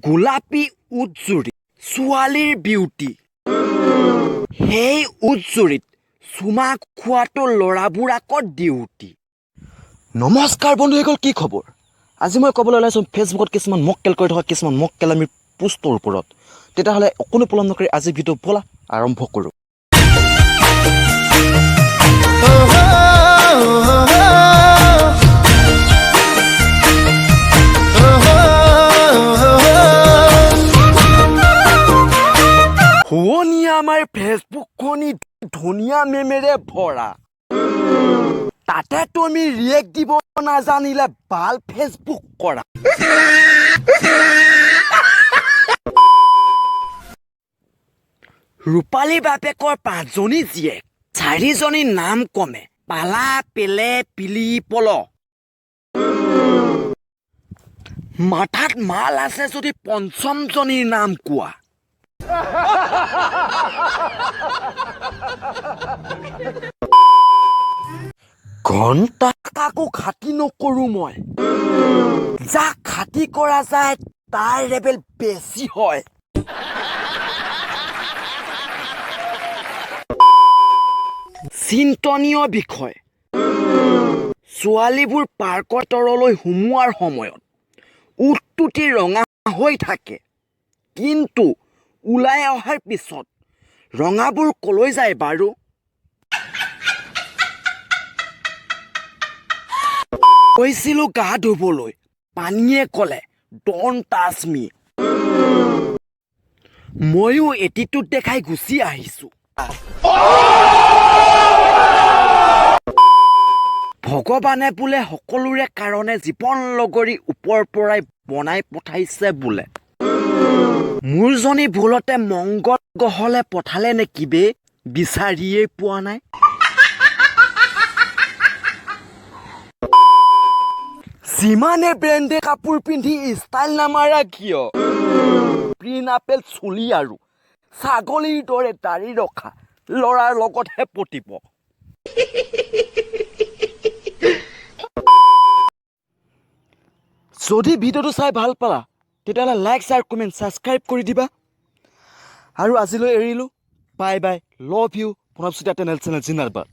গোলাপী উটজুৰি ছোৱালীৰ বিউটি সেই উটজুৰিত চুমা খোৱাটো ল'ৰাবোৰ আগত ডিউটি। নমস্কাৰ বন্ধুসকল, কি খবৰ? আজি মই ক'বলৈ ওলাইছোঁ ফেচবুকত কিছুমান মক্কেল কৰি থকা কিছুমান মক্কেলামীৰ পোষ্টৰ ওপৰত। তেতিয়াহ'লে অকণো পলম নকৰি আজি ভিডিঅ' ব'লা আৰম্ভ কৰোঁ। শুৱনি আমাৰ ফেচবুকখনি ধুনীয়া মেমেৰে ভৰা। তাতে তুমি ৰিয়েক্ট দিব নাজানিলে ভাল ফেচবুক কৰা। ৰূপালী বাপেকৰ 5জনী জীয়েক, 4জনী নাম কমে পালা, পেলে, পিলি, পল। মাথাত মাল আছে যদি 5মজনীৰ নাম কোৱা। ঘণ্টা কাকো খাতি নকৰোঁ মই, যাক খাতি কৰা যায় তাৰ লেভেল বেছি হয়। চিন্তনীয় বিষয়, ছোৱালীবোৰ পাৰ্কৰ তৰলৈ সোমোৱাৰ সময়ত উটটুটি ৰঙা হৈ থাকে, কিন্তু ওলাই অহাৰ পিছত ৰঙাবোৰ কলৈ যায় বাৰু? কৈছিলোঁ গা ধুবলৈ, পানীয়ে ক'লে ড'ন্ট টাচ মি। ময়ো এটিটিউড দেখাই গুচি আহিছোঁ। ভগৱানে বোলে সকলোৰে কাৰণে জীৱন লগৰী ওপৰৰ পৰাই বনাই পঠাইছে বোলে। মোৰজনী ভুলতে মংগল গ্ৰহলে পঠালে নেকি বে, বিচাৰিয়েই পোৱা নাই। যিমানে ব্ৰেণ্ডে কাপোৰ পিন্ধি ষ্টাইল নামাৰা কিয়, প্ৰিনাপেল চুলি আৰু ছাগলীৰ দৰে দাড়ি ৰখা ল'ৰাৰ লগতহে পতিব। যদি ভিডিঅ'টো চাই ভাল পালা তেতিয়াহ'লে লাইক, শ্বেয়াৰ, কমেণ্ট, ছাবস্ক্ৰাইব কৰি দিবা। আৰু আজিলৈ এৰিলোঁ, bye bye, love you, Pranab channel জিন্দাবাদ।